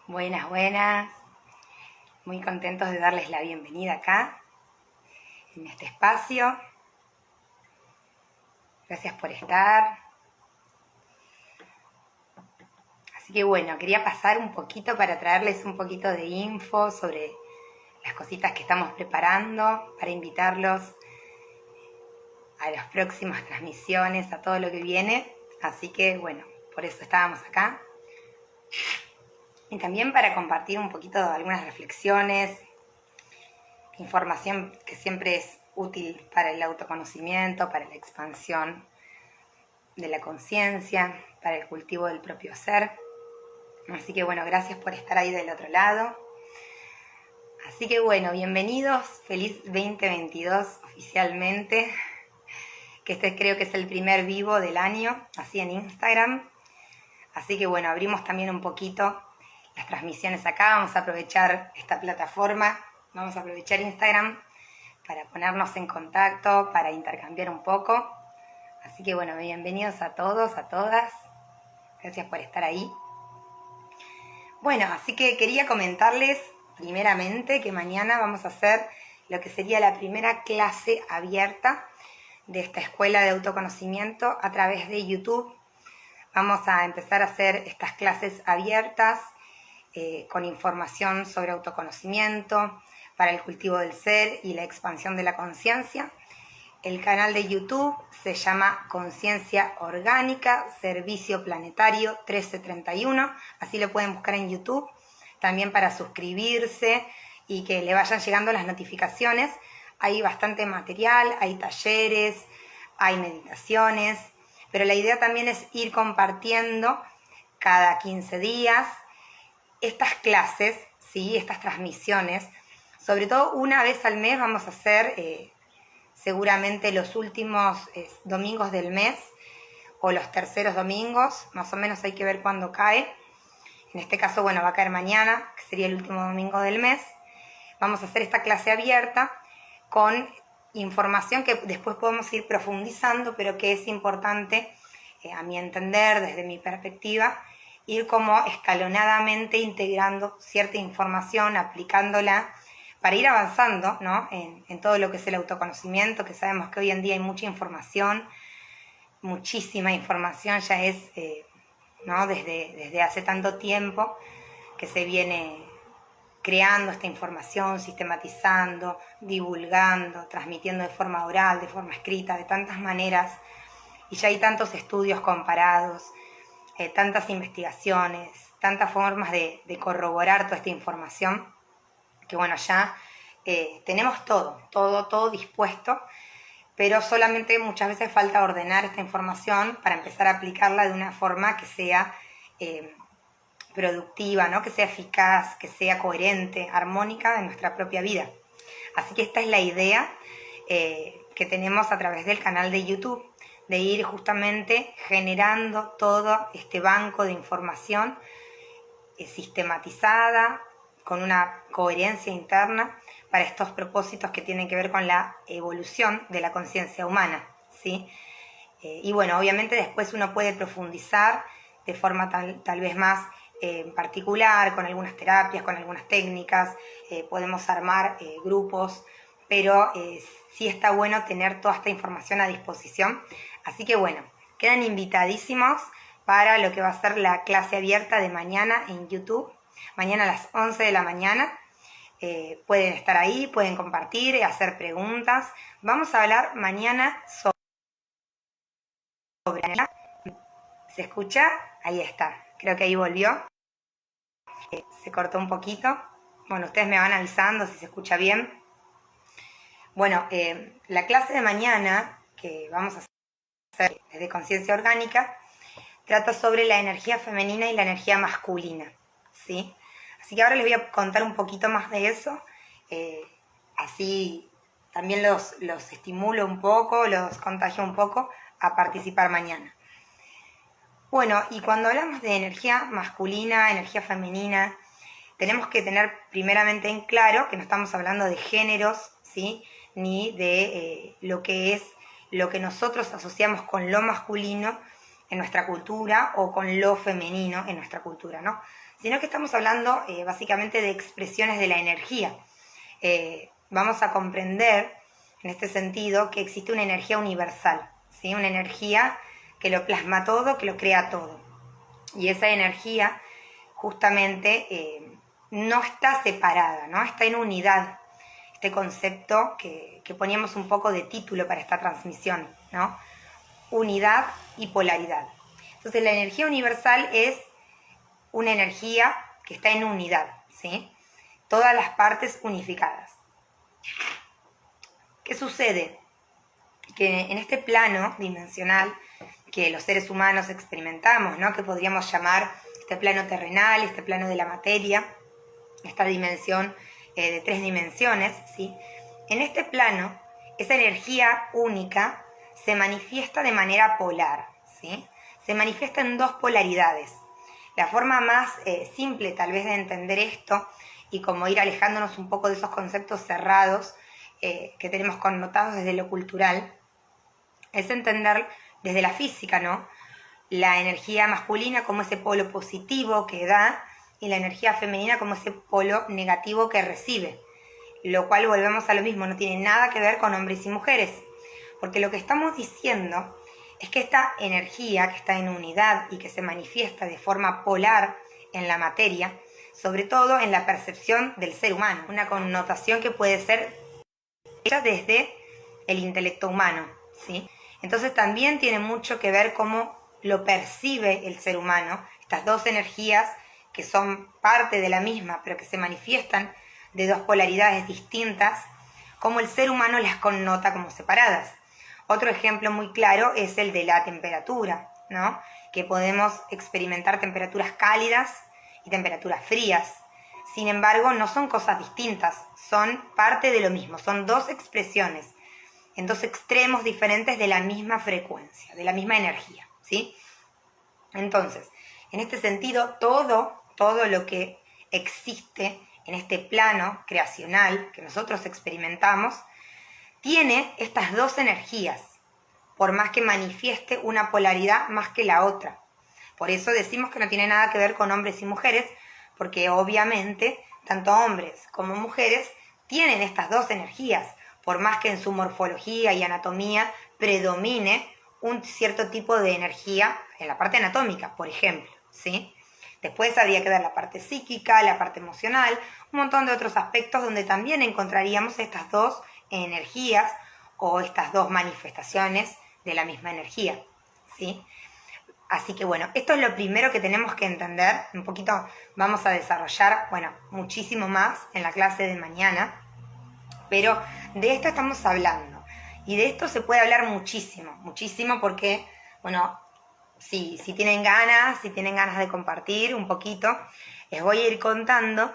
Buenas, buenas. Muy contentos de darles la bienvenida acá, en este espacio. Gracias por estar. Así que bueno, quería pasar un poquito para traerles un poquito de info sobre las cositas que estamos preparando, para invitarlos a las próximas transmisiones, a todo lo que viene. Así que bueno, por eso estábamos acá. Y también para compartir un poquito de algunas reflexiones, información que siempre es útil para el autoconocimiento, para la expansión de la conciencia, para el cultivo del propio ser. Así que bueno, gracias por estar ahí del otro lado. Así que bueno, bienvenidos, feliz 2022 oficialmente, que este creo que es el primer vivo del año, así en Instagram. Así que bueno, abrimos también un poquito las transmisiones acá, vamos a aprovechar esta plataforma, vamos a aprovechar Instagram para ponernos en contacto, para intercambiar un poco. Así que bueno, bienvenidos a todos, a todas. Gracias por estar ahí. Bueno, así que quería comentarles primeramente que mañana vamos a hacer lo que sería la primera clase abierta de esta escuela de autoconocimiento a través de YouTube. Vamos a empezar a hacer estas clases abiertas con información sobre autoconocimiento, para el cultivo del ser y la expansión de la conciencia. El canal de YouTube se llama Conciencia Orgánica, Servicio Planetario 1331, así lo pueden buscar en YouTube, también para suscribirse y que le vayan llegando las notificaciones. Hay bastante material, hay talleres, hay meditaciones, pero la idea también es ir compartiendo cada 15 días estas clases, ¿sí? Estas transmisiones. Sobre todo una vez al mes vamos a hacer seguramente los últimos domingos del mes o los terceros domingos, más o menos hay que ver cuándo cae. En este caso, bueno, va a caer mañana, que sería el último domingo del mes. Vamos a hacer esta clase abierta con información que después podemos ir profundizando, pero que es importante, a mi entender, desde mi perspectiva, ir como escalonadamente integrando cierta información, aplicándola, para ir avanzando, ¿no? en todo lo que es el autoconocimiento, que sabemos que hoy en día hay mucha información, muchísima información, ya es, ¿no? desde hace tanto tiempo que se viene creando esta información, sistematizando, divulgando, transmitiendo de forma oral, de forma escrita, de tantas maneras, y ya hay tantos estudios comparados, tantas investigaciones, tantas formas de corroborar toda esta información, que bueno, ya tenemos todo dispuesto, pero solamente muchas veces falta ordenar esta información para empezar a aplicarla de una forma que sea productiva, ¿no? Que sea eficaz, que sea coherente, armónica en nuestra propia vida. Así que esta es la idea que tenemos a través del canal de YouTube, de ir justamente generando todo este banco de información sistematizada, con una coherencia interna para estos propósitos que tienen que ver con la evolución de la conciencia humana, ¿sí? Y bueno, obviamente después uno puede profundizar de forma tal vez más particular, con algunas terapias, con algunas técnicas, podemos armar grupos, pero sí está bueno tener toda esta información a disposición. Así que bueno, quedan invitadísimos para lo que va a ser la clase abierta de mañana en YouTube, mañana a las 11 de la mañana. Pueden estar ahí, pueden compartir, hacer preguntas. Vamos a hablar mañana sobre... ¿Se escucha? Ahí está, creo que ahí volvió. Se cortó un poquito. Bueno, ustedes me van avisando si se escucha bien. Bueno, la clase de mañana que vamos a hacer desde Conciencia Orgánica trata sobre la energía femenina y la energía masculina, ¿sí? Así que ahora les voy a contar un poquito más de eso, así también los estimulo un poco, los contagio un poco a participar mañana. Bueno, y cuando hablamos de energía masculina, energía femenina, tenemos que tener primeramente en claro que no estamos hablando de géneros, ¿sí? Ni de lo que nosotros asociamos con lo masculino en nuestra cultura o con lo femenino en nuestra cultura, ¿no? sino que estamos hablando básicamente de expresiones de la energía. Vamos a comprender en este sentido que existe una energía universal, ¿sí? Una energía que lo plasma todo, que lo crea todo. Y esa energía justamente no está separada, ¿no? Está en unidad. Este concepto que poníamos un poco de título para esta transmisión, ¿no? Unidad y polaridad. Entonces la energía universal es una energía que está en unidad, ¿sí? Todas las partes unificadas. ¿Qué sucede? Que en este plano dimensional que los seres humanos experimentamos, ¿no? Que podríamos llamar este plano terrenal, este plano de la materia, esta dimensión de 3 dimensiones, ¿sí? En este plano, esa energía única se manifiesta de manera polar, ¿sí? Se manifiesta en 2 polaridades. La forma más simple tal vez de entender esto y como ir alejándonos un poco de esos conceptos cerrados que tenemos connotados desde lo cultural, es entender desde la física, ¿no? La energía masculina como ese polo positivo que da y la energía femenina como ese polo negativo que recibe, lo cual volvemos a lo mismo, no tiene nada que ver con hombres y mujeres, porque lo que estamos diciendo es que esta energía que está en unidad y que se manifiesta de forma polar en la materia, sobre todo en la percepción del ser humano, una connotación que puede ser hecha desde el intelecto humano, ¿sí? Entonces también tiene mucho que ver cómo lo percibe el ser humano, estas 2 energías que son parte de la misma, pero que se manifiestan de 2 polaridades distintas, cómo el ser humano las connota como separadas. Otro ejemplo muy claro es el de la temperatura, ¿no? Que podemos experimentar temperaturas cálidas y temperaturas frías. Sin embargo, no son cosas distintas, son parte de lo mismo, son 2 expresiones en 2 extremos diferentes de la misma frecuencia, de la misma energía, ¿sí? Entonces, en este sentido, todo lo que existe en este plano creacional que nosotros experimentamos, tiene estas 2 energías, por más que manifieste una polaridad más que la otra. Por eso decimos que no tiene nada que ver con hombres y mujeres, porque obviamente tanto hombres como mujeres tienen estas 2 energías, por más que en su morfología y anatomía predomine un cierto tipo de energía en la parte anatómica, por ejemplo, ¿sí? Después habría que ver la parte psíquica, la parte emocional, un montón de otros aspectos donde también encontraríamos estas 2 energías o estas 2 manifestaciones de la misma energía, ¿sí? Así que bueno, esto es lo primero que tenemos que entender. Un poquito vamos a desarrollar, bueno, muchísimo más en la clase de mañana, pero de esto estamos hablando. Y de esto se puede hablar muchísimo, muchísimo porque, bueno, si tienen ganas de compartir un poquito, les voy a ir contando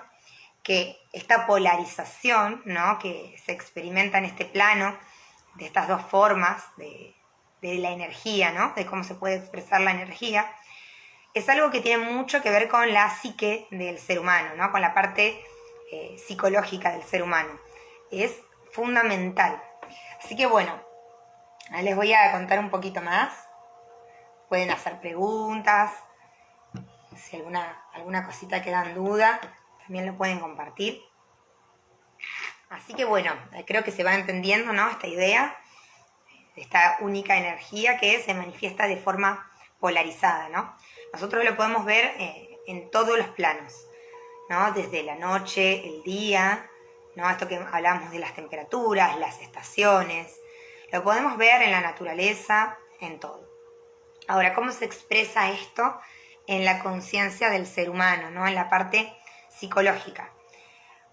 que esta polarización, ¿no? Que se experimenta en este plano, de estas 2 formas de la energía, ¿no? De cómo se puede expresar la energía, es algo que tiene mucho que ver con la psique del ser humano, ¿no? Con la parte psicológica del ser humano. Es fundamental. Así que bueno, les voy a contar un poquito más. Pueden hacer preguntas, si alguna cosita queda en duda, también lo pueden compartir. Así que bueno, creo que se va entendiendo, ¿no? Esta idea, esta única energía que se manifiesta de forma polarizada, ¿no? Nosotros lo podemos ver en todos los planos, ¿no? Desde la noche, el día, ¿no? Esto que hablamos de las temperaturas, las estaciones, lo podemos ver en la naturaleza, en todo. Ahora, ¿cómo se expresa esto en la conciencia del ser humano, ¿no? En la parte psicológica?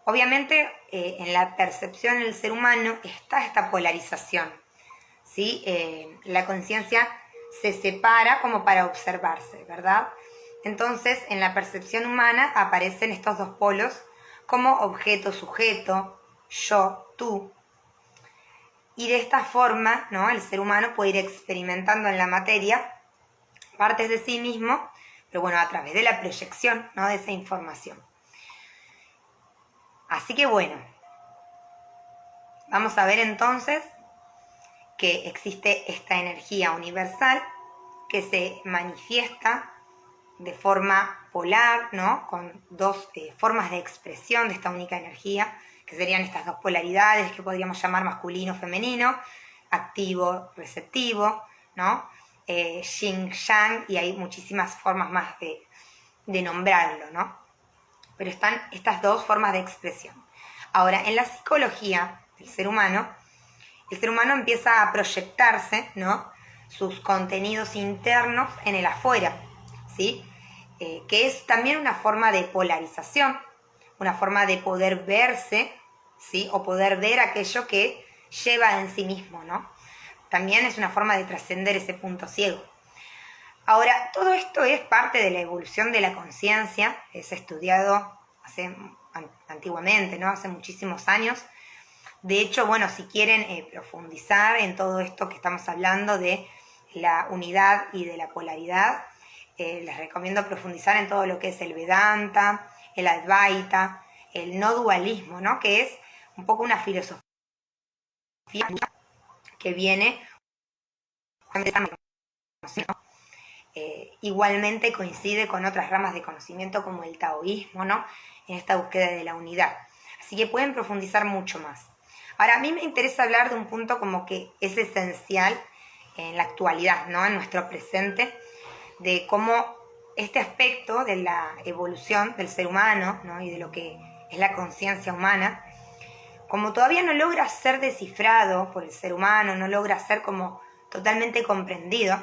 Obviamente, en la percepción del ser humano está esta polarización, ¿sí? La conciencia se separa como para observarse, ¿verdad? Entonces, en la percepción humana aparecen estos 2 polos como objeto-sujeto, yo, tú. Y de esta forma, ¿no? El ser humano puede ir experimentando en la materia partes de sí mismo, pero bueno, a través de la proyección, ¿no? De esa información. Así que bueno, vamos a ver entonces que existe esta energía universal que se manifiesta de forma polar, ¿no? Con dos formas de expresión de esta única energía, que serían estas dos polaridades que podríamos llamar masculino, femenino, activo, receptivo, ¿no? Yin, yang, y hay muchísimas formas más de nombrarlo, ¿no? Pero están estas dos formas de expresión. Ahora, en la psicología del ser humano, el ser humano empieza a proyectarse, ¿no? Sus contenidos internos en el afuera, ¿sí? Que es también una forma de polarización, una forma de poder verse, ¿sí? O poder ver aquello que lleva en sí mismo, ¿no? También es una forma de trascender ese punto ciego. Ahora, todo esto es parte de la evolución de la conciencia, es estudiado antiguamente, ¿no? Hace muchísimos años. De hecho, bueno, si quieren profundizar en todo esto que estamos hablando de la unidad y de la polaridad, les recomiendo profundizar en todo lo que es el Vedanta, el Advaita, el no dualismo, ¿no? Que es un poco una filosofía que viene igualmente coincide con otras ramas de conocimiento como el taoísmo, ¿no? En esta búsqueda de la unidad. Así que pueden profundizar mucho más. Ahora, a mí me interesa hablar de un punto como que es esencial en la actualidad, ¿no? En nuestro presente, de cómo este aspecto de la evolución del ser humano, ¿no? Y de lo que es la conciencia humana, como todavía no logra ser descifrado por el ser humano, no logra ser como totalmente comprendido,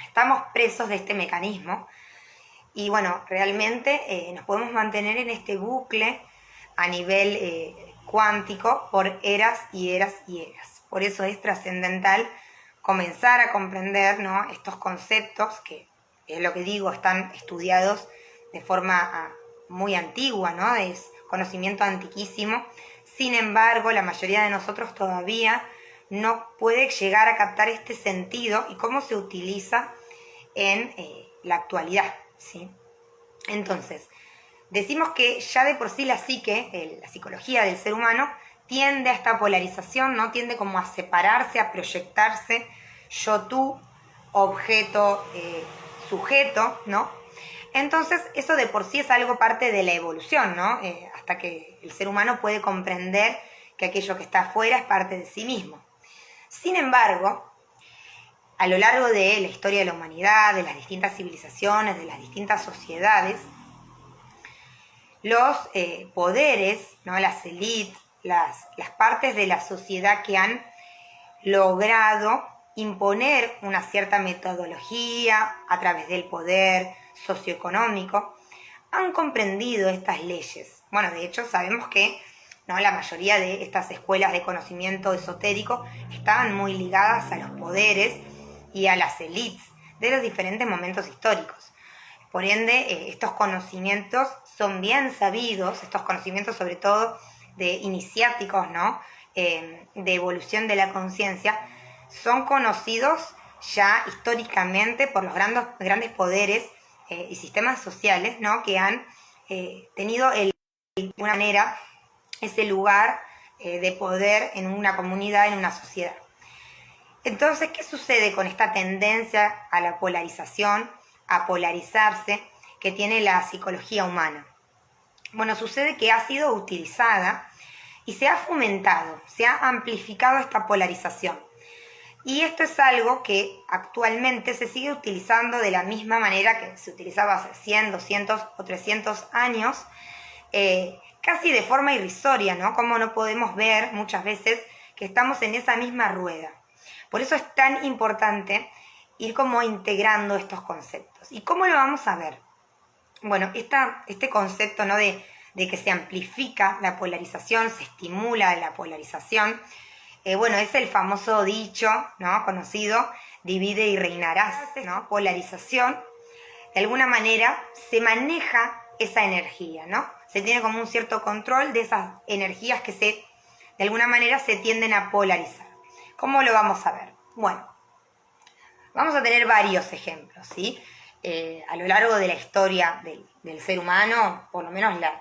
estamos presos de este mecanismo y bueno, realmente nos podemos mantener en este bucle a nivel cuántico por eras y eras y eras. Por eso es trascendental comenzar a comprender, ¿no? Estos conceptos que, es lo que digo, están estudiados de forma muy antigua, ¿no? Es conocimiento antiquísimo. Sin embargo, la mayoría de nosotros todavía no puede llegar a captar este sentido y cómo se utiliza en la actualidad, ¿sí? Entonces, decimos que ya de por sí la psique, la psicología del ser humano, tiende a esta polarización, ¿no? Tiende como a separarse, a proyectarse, yo-tú, objeto, sujeto, ¿no? Entonces, eso de por sí es algo parte de la evolución, ¿no? Hasta que el ser humano puede comprender que aquello que está afuera es parte de sí mismo. Sin embargo, a lo largo de la historia de la humanidad, de las distintas civilizaciones, de las distintas sociedades, los poderes, ¿no? Las élites, las partes de la sociedad que han logrado imponer una cierta metodología a través del poder socioeconómico, han comprendido estas leyes. Bueno, de hecho sabemos que, ¿no? La mayoría de estas escuelas de conocimiento esotérico estaban muy ligadas a los poderes y a las élites de los diferentes momentos históricos. Por ende, estos conocimientos son bien sabidos, estos conocimientos sobre todo de iniciáticos, ¿no? De evolución de la conciencia, son conocidos ya históricamente por los grandes poderes y sistemas sociales, ¿no? Que han tenido de alguna manera ese lugar de poder en una comunidad, en una sociedad. Entonces, ¿qué sucede con esta tendencia a la polarización, a polarizarse, que tiene la psicología humana? Bueno, sucede que ha sido utilizada y se ha fomentado, se ha amplificado esta polarización. Y esto es algo que actualmente se sigue utilizando de la misma manera que se utilizaba hace 100, 200 o 300 años, casi de forma irrisoria, ¿no? Como no podemos ver muchas veces que estamos en esa misma rueda. Por eso es tan importante ir como integrando estos conceptos. ¿Y cómo lo vamos a ver? Bueno, este concepto, ¿no? de que se amplifica la polarización, se estimula la polarización, bueno, es el famoso dicho, ¿no? Conocido, divide y reinarás, ¿no? Polarización, de alguna manera se maneja esa energía, ¿no? Se tiene como un cierto control de esas energías que de alguna manera se tienden a polarizar. ¿Cómo lo vamos a ver? Bueno, vamos a tener varios ejemplos, ¿sí? A lo largo de la historia del ser humano, por lo menos la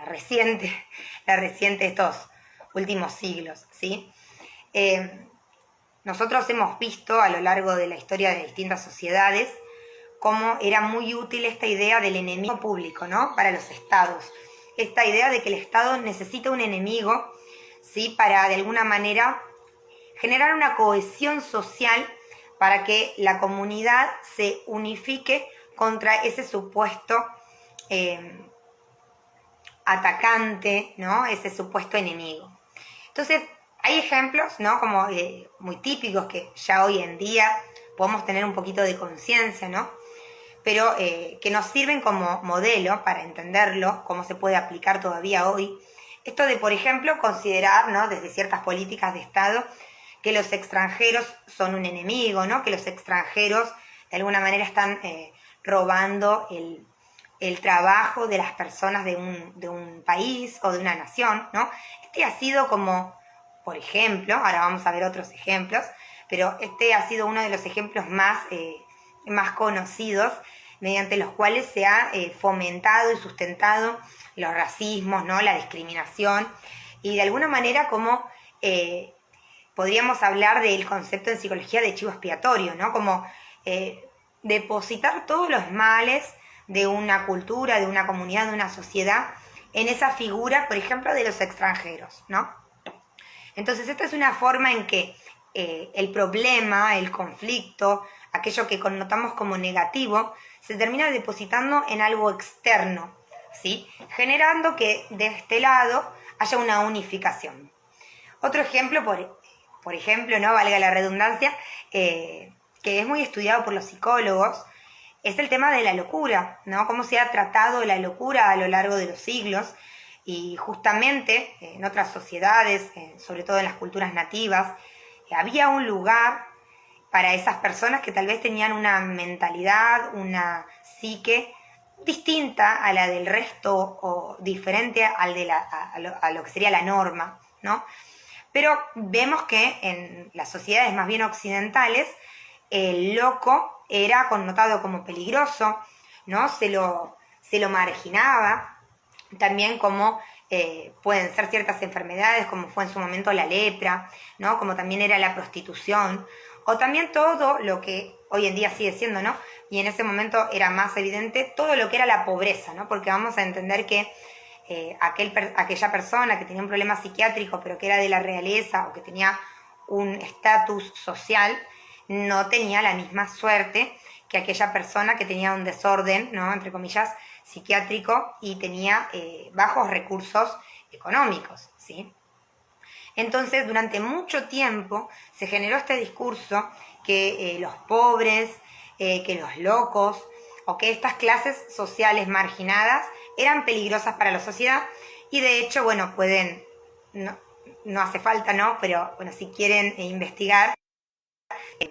reciente de estos últimos siglos, ¿sí? Nosotros hemos visto a lo largo de la historia de distintas sociedades cómo era muy útil esta idea del enemigo público, ¿no? Para los estados. Esta idea de que el Estado necesita un enemigo, ¿sí? Para de alguna manera generar una cohesión social para que la comunidad se unifique contra ese supuesto atacante, ¿no? Ese supuesto enemigo. Entonces, hay ejemplos, ¿no? Como muy típicos que ya hoy en día podemos tener un poquito de conciencia, ¿no? Pero que nos sirven como modelo para entenderlo, cómo se puede aplicar todavía hoy. Esto de, por ejemplo, considerar, ¿no? Desde ciertas políticas de Estado, que los extranjeros son un enemigo, ¿no? Que los extranjeros de alguna manera están robando el trabajo de las personas de un país o de una nación, ¿no? Este ha sido como, por ejemplo, ahora vamos a ver otros ejemplos, pero este ha sido uno de los ejemplos más conocidos, mediante los cuales se ha fomentado y sustentado los racismos, ¿no? La discriminación, y de alguna manera como podríamos hablar del concepto en psicología de chivo expiatorio, ¿no? Como depositar todos los males de una cultura, de una comunidad, de una sociedad, en esa figura, por ejemplo, de los extranjeros, ¿no? Entonces, esta es una forma en que el problema, el conflicto, aquello que connotamos como negativo, se termina depositando en algo externo, ¿sí? Generando que de este lado haya una unificación. Otro ejemplo, por ejemplo, no valga la redundancia, que es muy estudiado por los psicólogos, es el tema de la locura, ¿no? Cómo se ha tratado la locura a lo largo de los siglos, y justamente en otras sociedades, sobre todo en las culturas nativas, había un lugar para esas personas que tal vez tenían una mentalidad, una psique distinta a la del resto o diferente a lo que sería la norma, ¿no? Pero vemos que en las sociedades más bien occidentales, el loco era connotado como peligroso, ¿no? Se lo marginaba, también como pueden ser ciertas enfermedades, como fue en su momento la lepra, ¿no? Como también era la prostitución, o también todo lo que hoy en día sigue siendo, ¿no? Y en ese momento era más evidente todo lo que era la pobreza, ¿no? Porque vamos a entender que aquella persona que tenía un problema psiquiátrico, pero que era de la realeza o que tenía un estatus social, no tenía la misma suerte que aquella persona que tenía un desorden, ¿no? Entre comillas, psiquiátrico, y tenía bajos recursos económicos, ¿sí? Entonces, durante mucho tiempo se generó este discurso que los pobres, que los locos, o que estas clases sociales marginadas eran peligrosas para la sociedad, y de hecho, bueno, pueden, no hace falta, ¿no? Pero bueno, si quieren investigar,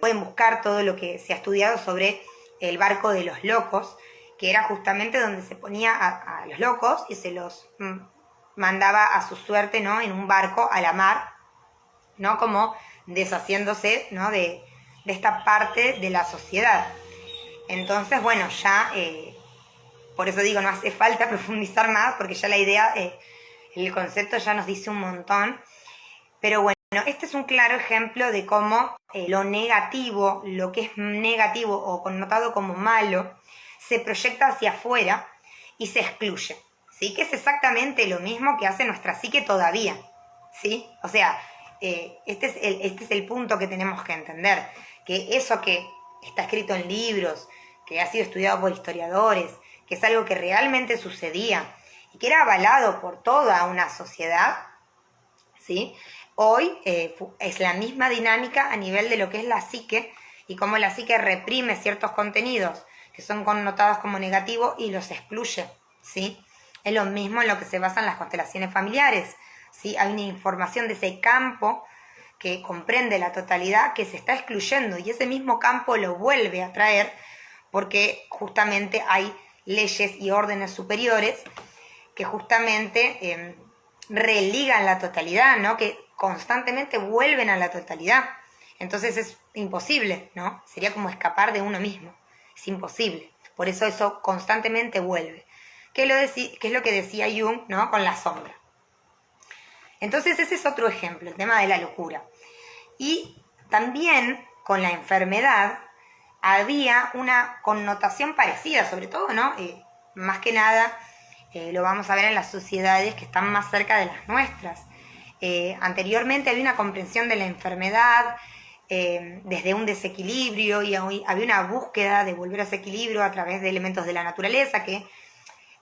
pueden buscar todo lo que se ha estudiado sobre el barco de los locos, que era justamente donde se ponía a los locos y se los mandaba a su suerte, ¿no? En un barco a la mar, ¿no? Como deshaciéndose, ¿no? de esta parte de la sociedad. Entonces, bueno, ya, por eso digo, no hace falta profundizar más, porque ya la idea, el concepto ya nos dice un montón. Pero bueno, este es un claro ejemplo de cómo lo negativo, lo que es negativo o connotado como malo, se proyecta hacia afuera y se excluye, ¿sí? Que es exactamente lo mismo que hace nuestra psique todavía, ¿sí? O sea, este es el punto que tenemos que entender, que eso que está escrito en libros, que ha sido estudiado por historiadores, que es algo que realmente sucedía y que era avalado por toda una sociedad, ¿sí? Hoy es la misma dinámica a nivel de lo que es la psique, y cómo la psique reprime ciertos contenidos que son connotados como negativos y los excluye, ¿sí? Es lo mismo en lo que se basan las constelaciones familiares, ¿sí? Hay una información de ese campo que comprende la totalidad que se está excluyendo, y ese mismo campo lo vuelve a traer porque justamente hay leyes y órdenes superiores que justamente religan la totalidad, ¿no? Que constantemente vuelven a la totalidad. Entonces es imposible, ¿no? Sería como escapar de uno mismo. Es imposible. Por eso constantemente vuelve. ¿Qué es lo que decía Jung, ¿no? Con la sombra. Entonces ese es otro ejemplo, el tema de la locura. Y también con la enfermedad, había una connotación parecida, sobre todo, ¿no? Más que nada lo vamos a ver en las sociedades que están más cerca de las nuestras. Anteriormente había una comprensión de la enfermedad desde un desequilibrio y había una búsqueda de volver a ese equilibrio a través de elementos de la naturaleza que,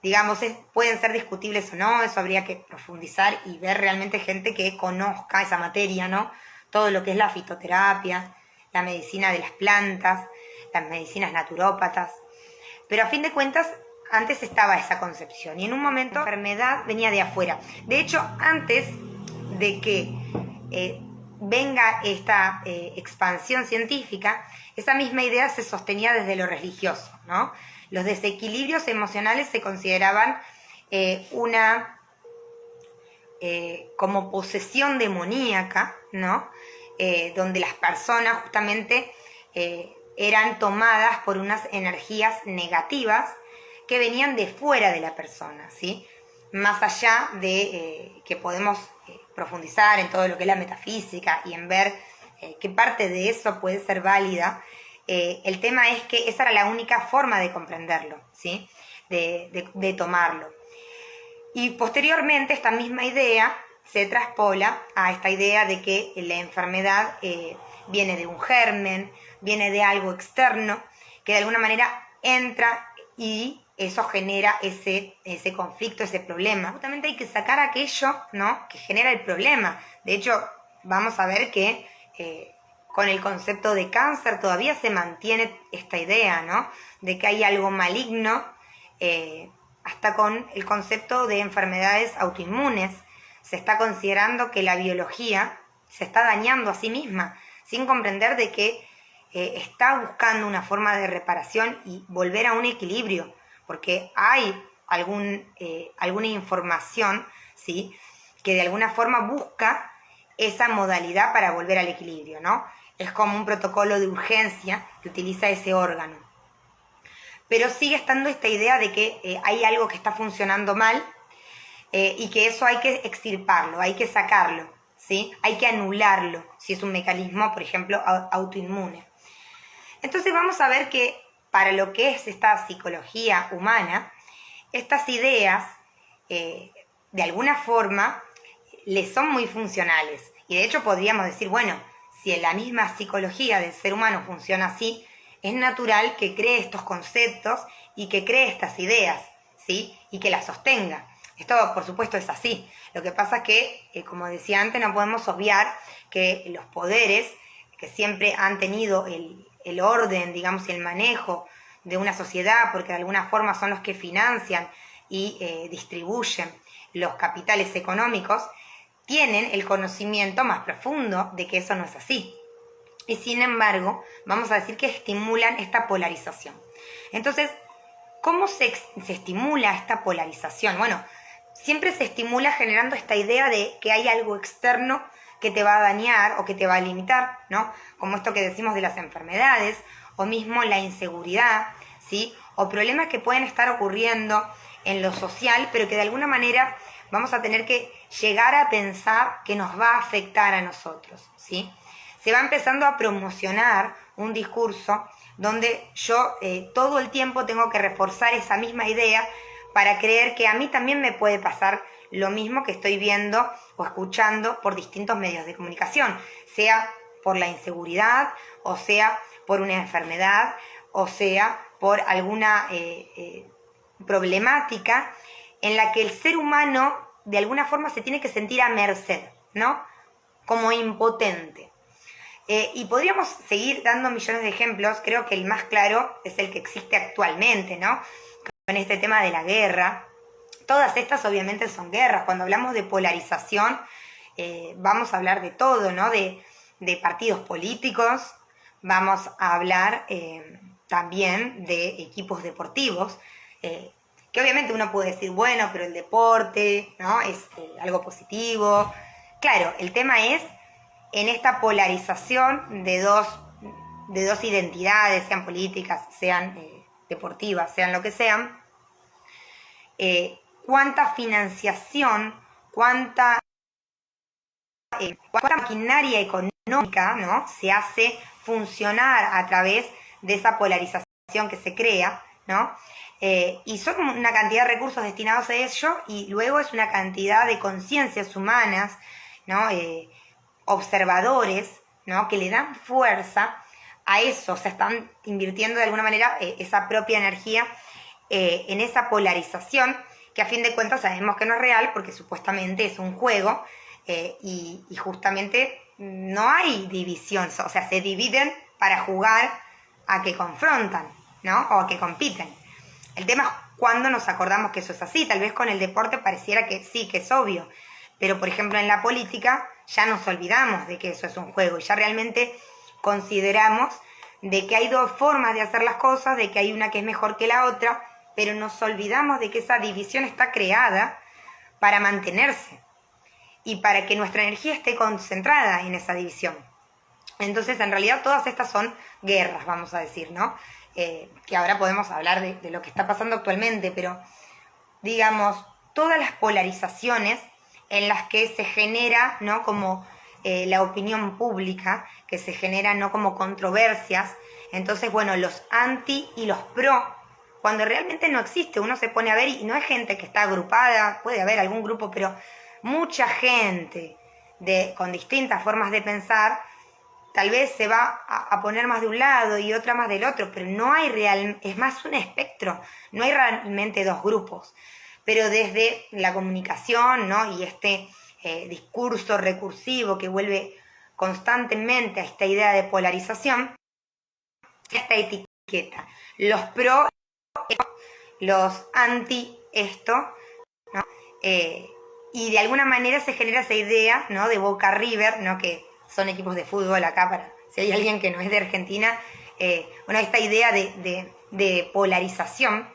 digamos, pueden ser discutibles o no, eso habría que profundizar y ver realmente gente que conozca esa materia, ¿no? Todo lo que es la fitoterapia, la medicina de las plantas, las medicinas naturópatas. Pero a fin de cuentas, antes estaba esa concepción y en un momento la enfermedad venía de afuera. De hecho, antes de que venga esta expansión científica, esa misma idea se sostenía desde lo religioso, ¿no? Los desequilibrios emocionales se consideraban como posesión demoníaca, ¿no? Donde las personas justamente eran tomadas por unas energías negativas que venían de fuera de la persona, ¿sí? Más allá de que podemos profundizar en todo lo que es la metafísica y en ver qué parte de eso puede ser válida, el tema es que esa era la única forma de comprenderlo, ¿sí? De tomarlo. Y posteriormente esta misma idea se traspola a esta idea de que la enfermedad viene de un germen, viene de algo externo, que de alguna manera entra y eso genera ese conflicto, ese problema. Justamente hay que sacar aquello, ¿no?, que genera el problema. De hecho, vamos a ver que con el concepto de cáncer todavía se mantiene esta idea, ¿no?, de que hay algo maligno, hasta con el concepto de enfermedades autoinmunes. Se está considerando que la biología se está dañando a sí misma, sin comprender de que está buscando una forma de reparación y volver a un equilibrio, porque hay alguna información, ¿sí?, que de alguna forma busca esa modalidad para volver al equilibrio, ¿no? Es como un protocolo de urgencia que utiliza ese órgano. Pero sigue estando esta idea de que hay algo que está funcionando mal y que eso hay que extirparlo, hay que sacarlo, ¿sí? Hay que anularlo, si es un mecanismo, por ejemplo, autoinmune. Entonces vamos a ver que para lo que es esta psicología humana, estas ideas, de alguna forma, le son muy funcionales. Y de hecho podríamos decir, bueno, si en la misma psicología del ser humano funciona así, es natural que cree estos conceptos y que cree estas ideas, ¿sí?, y que las sostenga. Esto, por supuesto, es así. Lo que pasa es que, como decía antes, no podemos obviar que los poderes que siempre han tenido el orden, digamos, y el manejo de una sociedad, porque de alguna forma son los que financian y distribuyen los capitales económicos, tienen el conocimiento más profundo de que eso no es así. Y sin embargo, vamos a decir que estimulan esta polarización. Entonces, ¿cómo se estimula esta polarización? Bueno, siempre se estimula generando esta idea de que hay algo externo que te va a dañar o que te va a limitar, ¿no? Como esto que decimos de las enfermedades, o mismo la inseguridad, ¿sí?, o problemas que pueden estar ocurriendo en lo social, pero que de alguna manera vamos a tener que llegar a pensar que nos va a afectar a nosotros, ¿sí? Se va empezando a promocionar un discurso donde yo todo el tiempo tengo que reforzar esa misma idea para creer que a mí también me puede pasar lo mismo que estoy viendo o escuchando por distintos medios de comunicación, sea por la inseguridad, o sea por una enfermedad, o sea por alguna problemática en la que el ser humano de alguna forma se tiene que sentir a merced, ¿no?, como impotente. Y podríamos seguir dando millones de ejemplos. Creo que el más claro es el que existe actualmente, ¿no?, con este tema de la guerra. Todas estas obviamente son guerras. Cuando hablamos de polarización, vamos a hablar de todo, ¿no?, de partidos políticos, vamos a hablar también de equipos deportivos, que obviamente uno puede decir, bueno, pero el deporte, ¿no?, es algo positivo. Claro, el tema es en esta polarización de dos identidades, sean políticas, sean deportivas, sean lo que sean, cuánta financiación, cuánta maquinaria económica, ¿no?, se hace funcionar a través de esa polarización que se crea, ¿no? Y son una cantidad de recursos destinados a ello, y luego es una cantidad de conciencias humanas, ¿no? Observadores, ¿no? Que le dan fuerza a eso, o sea, están invirtiendo de alguna manera esa propia energía en esa polarización, que a fin de cuentas sabemos que no es real, porque supuestamente es un juego, y justamente no hay división, o sea, se dividen para jugar a que confrontan, ¿no? O a que compiten. El tema es cuando nos acordamos que eso es así. Tal vez con el deporte pareciera que sí, que es obvio, pero por ejemplo en la política ya nos olvidamos de que eso es un juego y ya realmente consideramos de que hay dos formas de hacer las cosas, de que hay una que es mejor que la otra, pero nos olvidamos de que esa división está creada para mantenerse y para que nuestra energía esté concentrada en esa división. Entonces, en realidad, todas estas son guerras, vamos a decir, ¿no? Que ahora podemos hablar de lo que está pasando actualmente, pero, digamos, todas las polarizaciones en las que se genera, ¿no? Como la opinión pública, que se genera, ¿no? Como controversias. Entonces, bueno, los anti y los pro, cuando realmente no existe, uno se pone a ver y no es gente que está agrupada, puede haber algún grupo, pero mucha gente con distintas formas de pensar, tal vez se va a poner más de un lado y otra más del otro, pero no hay es más un espectro, no hay realmente dos grupos. Pero desde la comunicación, ¿no? Y este discurso recursivo que vuelve constantemente a esta idea de polarización, esta etiqueta, los pro, los anti esto, ¿no? Y de alguna manera se genera esa idea, ¿no? De Boca River, ¿no? Que son equipos de fútbol acá, para si hay alguien que no es de Argentina, bueno, esta idea de polarización,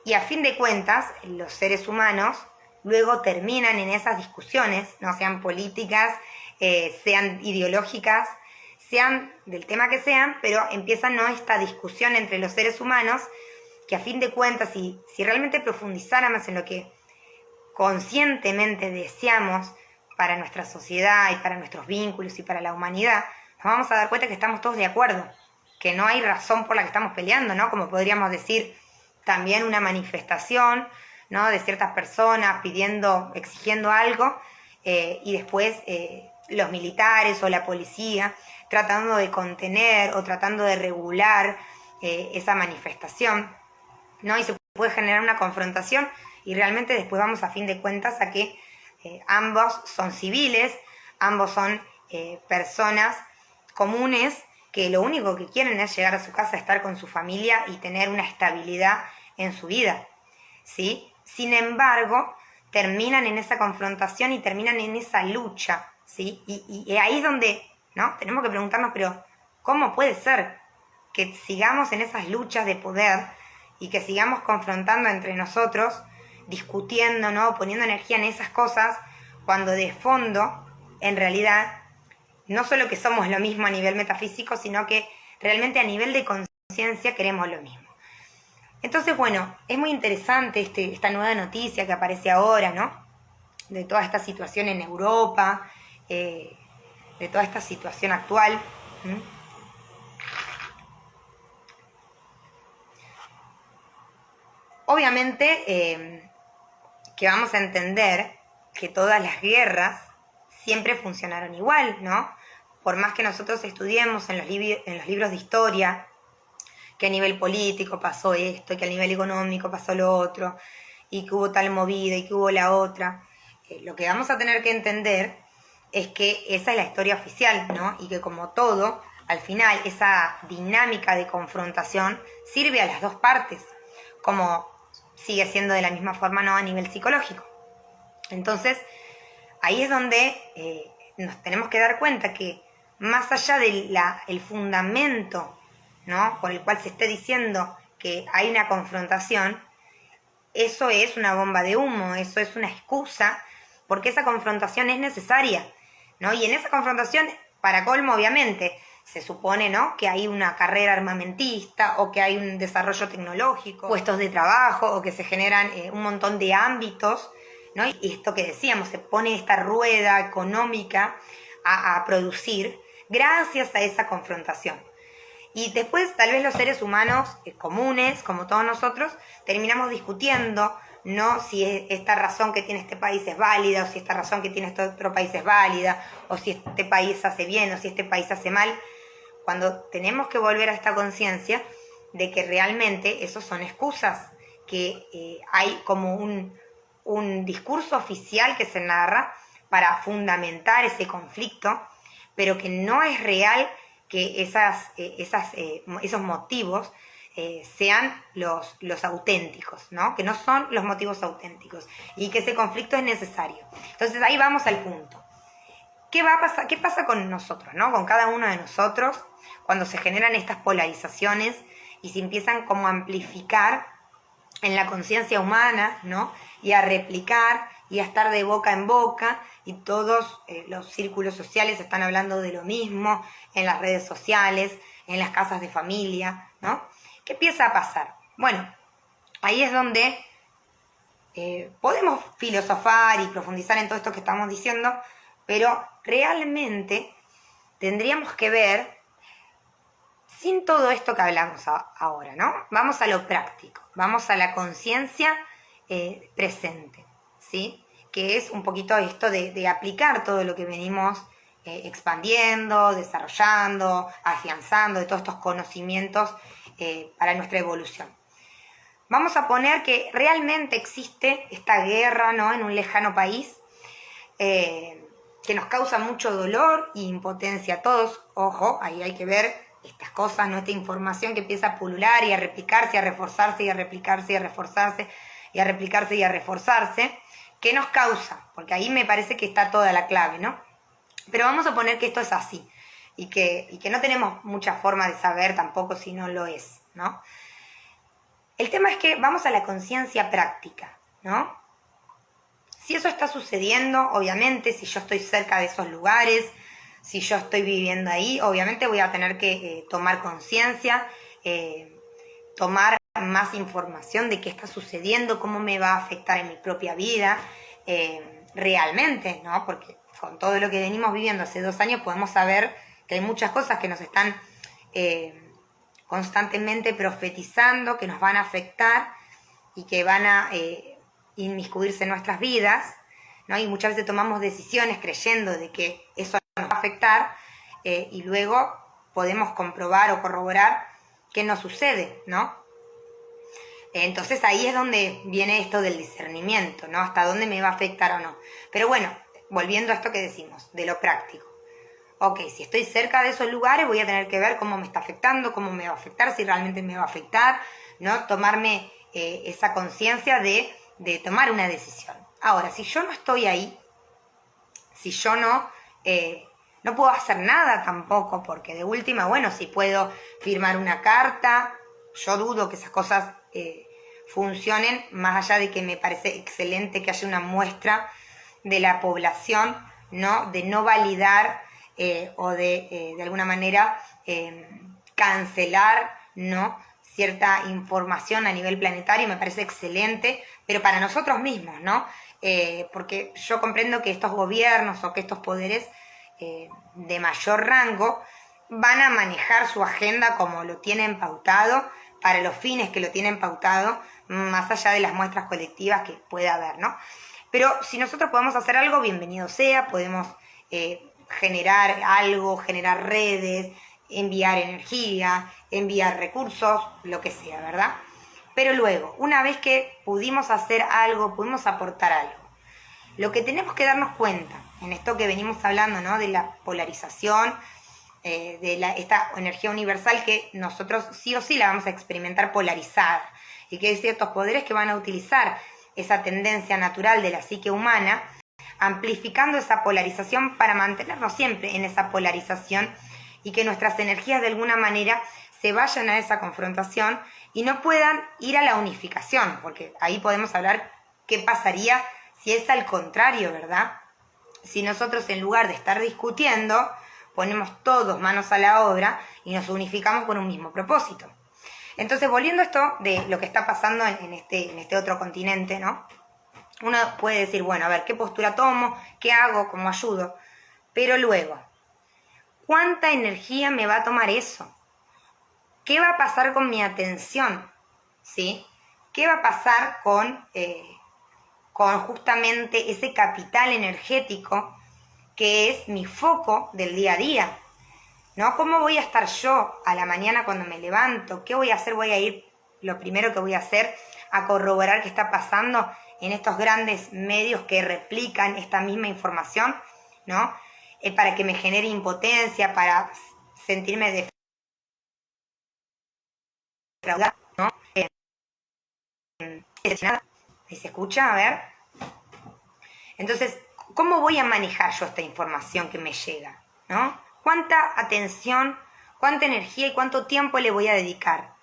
y a fin de cuentas los seres humanos luego terminan en esas discusiones, no sean políticas, sean ideológicas, sean del tema que sean, pero empiezan, ¿no? Esta discusión entre los seres humanos, que a fin de cuentas, si realmente profundizáramos en lo que conscientemente deseamos para nuestra sociedad y para nuestros vínculos y para la humanidad, nos vamos a dar cuenta que estamos todos de acuerdo, que no hay razón por la que estamos peleando, ¿no? Como podríamos decir también una manifestación, ¿no? De ciertas personas exigiendo algo, y después los militares o la policía tratando de contener o tratando de regular esa manifestación, ¿no? Y se puede generar una confrontación y realmente después vamos a fin de cuentas a que ambos son civiles, ambos son personas comunes que lo único que quieren es llegar a su casa, estar con su familia y tener una estabilidad en su vida, ¿sí? Sin embargo, terminan en esa confrontación y terminan en esa lucha, ¿sí? Y ahí es donde, ¿no? Tenemos que preguntarnos, pero ¿cómo puede ser que sigamos en esas luchas de poder y que sigamos confrontando entre nosotros, discutiendo, ¿no? Poniendo energía en esas cosas, cuando de fondo, en realidad, no solo que somos lo mismo a nivel metafísico, sino que realmente a nivel de conciencia queremos lo mismo? Entonces, bueno, es muy interesante esta nueva noticia que aparece ahora, ¿no? De toda esta situación en Europa, de toda esta situación actual. Obviamente que vamos a entender que todas las guerras siempre funcionaron igual, ¿no? Por más que nosotros estudiemos en los libros de historia que a nivel político pasó esto, y que a nivel económico pasó lo otro, y que hubo tal movida y que hubo la otra, lo que vamos a tener que entender es que esa es la historia oficial, ¿no? Y que como todo, al final esa dinámica de confrontación sirve a las dos partes, como sigue siendo de la misma forma, ¿no? A nivel psicológico. Entonces, ahí es donde nos tenemos que dar cuenta que más allá del fundamento, ¿no? Por el cual se esté diciendo que hay una confrontación, eso es una bomba de humo, eso es una excusa, porque esa confrontación es necesaria, ¿no? Y en esa confrontación, para colmo, obviamente, se supone, ¿no? Que hay una carrera armamentista o que hay un desarrollo tecnológico, puestos de trabajo, o que se generan un montón de ámbitos, ¿no? Y esto que decíamos, se pone esta rueda económica a producir gracias a esa confrontación. Y después tal vez los seres humanos comunes, como todos nosotros, terminamos discutiendo, ¿no? Si esta razón que tiene este país es válida, o si esta razón que tiene este otro país es válida, o si este país hace bien, o si este país hace mal, cuando tenemos que volver a esta conciencia de que realmente esos son excusas, que hay como un discurso oficial que se narra para fundamentar ese conflicto, pero que no es real que esos motivos sean los auténticos, ¿no? Que no son los motivos auténticos y que ese conflicto es necesario. Entonces ahí vamos al punto. ¿Qué va a pasar? ¿Qué pasa con nosotros, ¿no? Con cada uno de nosotros cuando se generan estas polarizaciones y se empiezan como a amplificar en la conciencia humana, ¿no? Y a replicar y a estar de boca en boca, y todos los círculos sociales están hablando de lo mismo, en las redes sociales, en las casas de familia, ¿no? ¿Qué empieza a pasar? Bueno, ahí es donde podemos filosofar y profundizar en todo esto que estamos diciendo, pero realmente tendríamos que ver, sin todo esto que hablamos ahora, ¿no? Vamos a lo práctico, vamos a la conciencia presente, ¿sí? Que es un poquito esto de aplicar todo lo que venimos expandiendo, desarrollando, afianzando, de todos estos conocimientos para nuestra evolución. Vamos a poner que realmente existe esta guerra, ¿no? En un lejano país que nos causa mucho dolor e impotencia a todos. Ojo, ahí hay que ver estas cosas, ¿no? Esta información que empieza a pulular y a replicarse, a reforzarse y a replicarse y a reforzarse y a replicarse y a reforzarse. ¿Qué nos causa? Porque ahí me parece que está toda la clave, ¿no? Pero vamos a poner que esto es así y que no tenemos mucha forma de saber tampoco si no lo es, ¿no? El tema es que vamos a la conciencia práctica, ¿no? Si eso está sucediendo, obviamente, si yo estoy cerca de esos lugares, si yo estoy viviendo ahí, obviamente voy a tener que tomar conciencia, tomar más información de qué está sucediendo, cómo me va a afectar en mi propia vida, realmente, ¿no? Porque con todo lo que venimos viviendo hace 2 años podemos saber que hay muchas cosas que nos están constantemente profetizando, que nos van a afectar y que van a inmiscuirse en nuestras vidas, ¿no? Y muchas veces tomamos decisiones creyendo de que eso nos va a afectar y luego podemos comprobar o corroborar que no sucede, ¿no? Entonces ahí es donde viene esto del discernimiento, ¿no? Hasta dónde me va a afectar o no. Pero bueno, volviendo a esto que decimos, de lo práctico. Ok, si estoy cerca de esos lugares voy a tener que ver cómo me está afectando, cómo me va a afectar, si realmente me va a afectar, ¿no? Tomarme esa conciencia de tomar una decisión. Ahora, si yo no estoy ahí, si yo no puedo hacer nada tampoco, porque de última, bueno, si puedo firmar una carta, yo dudo que esas cosas funcionen, más allá de que me parece excelente que haya una muestra de la población, ¿no? De no validar o de alguna manera cancelar, ¿no? Cierta información a nivel planetario, me parece excelente, pero para nosotros mismos, ¿no? Porque yo comprendo que estos gobiernos o que estos poderes de mayor rango van a manejar su agenda como lo tienen pautado, para los fines que lo tienen pautado, más allá de las muestras colectivas que pueda haber, ¿no? Pero si nosotros podemos hacer algo, bienvenido sea, podemos generar algo, generar redes, enviar energía, enviar recursos, lo que sea, ¿verdad? Pero luego, una vez que pudimos hacer algo, pudimos aportar algo, lo que tenemos que darnos cuenta, en esto que venimos hablando, ¿no? De la polarización, esta energía universal que nosotros sí o sí la vamos a experimentar polarizada, y que hay ciertos poderes que van a utilizar esa tendencia natural de la psique humana, amplificando esa polarización para mantenernos siempre en esa polarización y que nuestras energías de alguna manera se vayan a esa confrontación y no puedan ir a la unificación, porque ahí podemos hablar qué pasaría si es al contrario, ¿verdad? Si nosotros en lugar de estar discutiendo, ponemos todos manos a la obra y nos unificamos con un mismo propósito. Entonces, volviendo a esto de lo que está pasando en este otro continente, ¿no? Uno puede decir, bueno, a ver, ¿qué postura tomo? ¿Qué hago? ¿Cómo ayudo? Pero luego, ¿cuánta energía me va a tomar eso? ¿qué va a pasar con mi atención? ¿Sí? ¿Qué va a pasar con justamente ese capital energético que es mi foco del día a día? ¿No? ¿Cómo voy a estar yo a la mañana cuando me levanto? ¿Qué voy a hacer? Voy a ir, lo primero que voy a hacer, a corroborar qué está pasando en estos grandes medios que replican esta misma información, ¿no? Para que me genere impotencia, para sentirme defraudada, ¿no? ¿Se escucha? A ver. Entonces, ¿cómo voy a manejar yo esta información que me llega? ¿No? ¿Cuánta atención, cuánta energía y cuánto tiempo le voy a dedicar?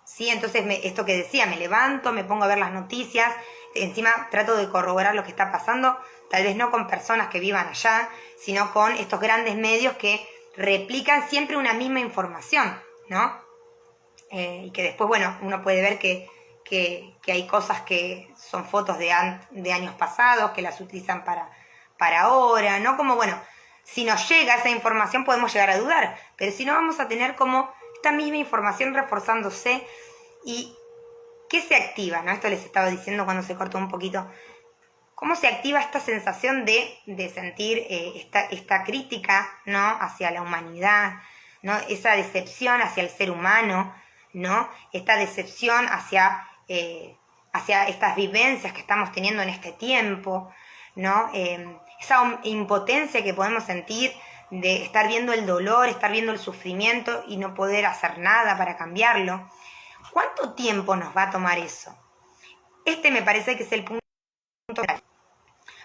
¿Sí? Entonces, esto que decía, me levanto, me pongo a ver las noticias, encima trato de corroborar lo que está pasando, tal vez no con personas que vivan allá, sino con estos grandes medios que replican siempre una misma información, ¿no? Y que después, bueno, uno puede ver que hay cosas que son fotos de años pasados, que las utilizan para ahora, ¿no? Como, bueno, si nos llega esa información podemos llegar a dudar, pero si no vamos a tener como esta misma información reforzándose. ¿Y qué se activa? ¿No? Esto les estaba diciendo cuando se cortó un poquito. ¿Cómo se activa esta sensación de sentir esta crítica, ¿no? Hacia la humanidad, ¿no? Esa decepción hacia el ser humano, ¿no? Esta decepción hacia estas vivencias que estamos teniendo en este tiempo, ¿no? Esa impotencia que podemos sentir de estar viendo el dolor, estar viendo el sufrimiento y no poder hacer nada para cambiarlo. ¿Cuánto tiempo nos va a tomar eso? Este me parece que es el punto,